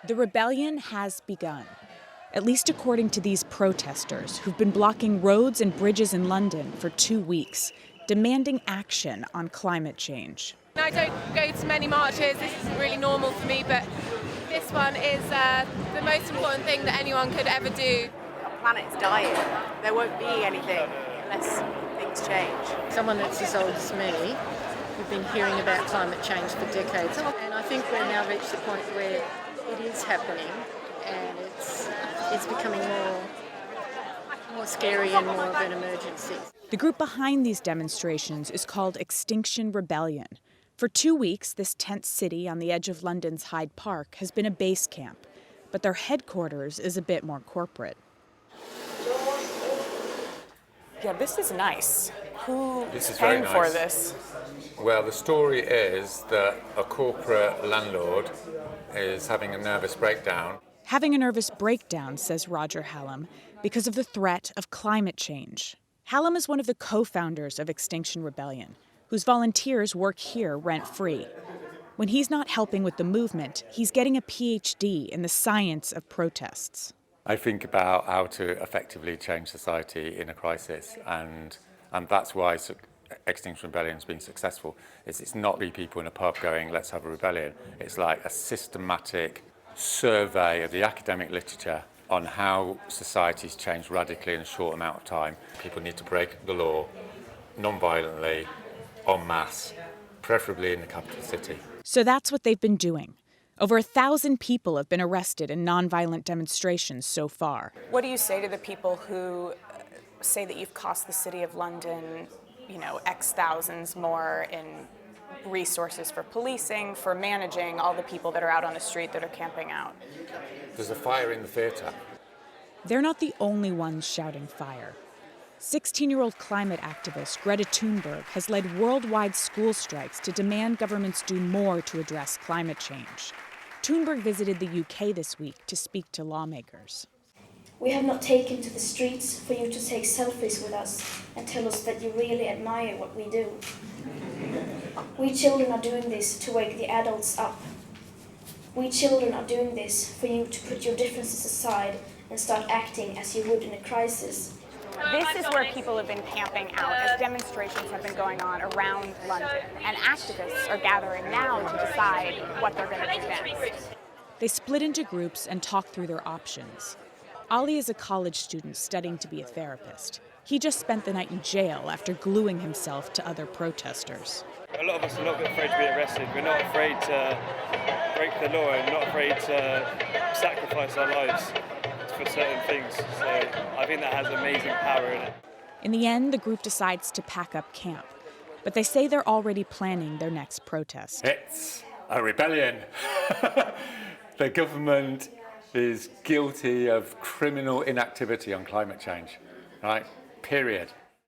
The rebellion has begun, at least according to these protesters who've been blocking roads and bridges in London for 2 weeks, demanding action on climate change. I don't go to many marches, this is really normal for me, but this one is the most important thing that anyone could ever do. Our planet's dying. There won't be anything unless things change. Someone that's as old as me, we've been hearing about climate change for decades, and I think we've now reached the point where it is happening, and it's becoming more scary and more of an emergency. The group behind these demonstrations is called Extinction Rebellion. For 2 weeks, this tent city on the edge of London's Hyde Park has been a base camp, but their headquarters is a bit more corporate. Yeah, this is nice. Who This is is very paying for nice. this? Well, the story is that a corporate landlord is having a nervous breakdown. Having a nervous breakdown, says Roger Hallam, because of the threat of climate change. Hallam is one of the co-founders of Extinction Rebellion, whose volunteers work here rent-free. When he's not helping with the movement, he's getting a PhD in the science of protests. I think about how to effectively change society in a crisis, and that's why Extinction Rebellion has been successful. It's not three people in a pub going, let's have a rebellion. It's like a systematic survey of the academic literature on how societies change radically in a short amount of time. People need to break the law non-violently, en masse, preferably in the capital city. So that's what they've been doing. Over 1,000 people have been arrested in nonviolent demonstrations so far. What do you say to the people who say that you've cost the City of London, X thousands more in resources for policing, for managing all the people that are out on the street that are camping out? There's a fire in the theatre. They're not the only ones shouting fire. 16-year-old climate activist Greta Thunberg has led worldwide school strikes to demand governments do more to address climate change. Thunberg visited the UK this week to speak to lawmakers. We have not taken to the streets for you to take selfies with us and tell us that you really admire what we do. We children are doing this to wake the adults up. We children are doing this for you to put your differences aside and start acting as you would in a crisis. This is where people have been camping out as demonstrations have been going on around London, and activists are gathering now to decide what they're going to do next. They split into groups and talk through their options. Ali is a college student studying to be a therapist. He just spent the night in jail after gluing himself to other protesters. A lot of us are not afraid to be arrested. We're not afraid to break the law and not afraid to sacrifice our lives for certain things. So I think that has amazing power in it. In the end, the group decides to pack up camp. But they say they're already planning their next protest. It's a rebellion. The government is guilty of criminal inactivity on climate change, right? Period.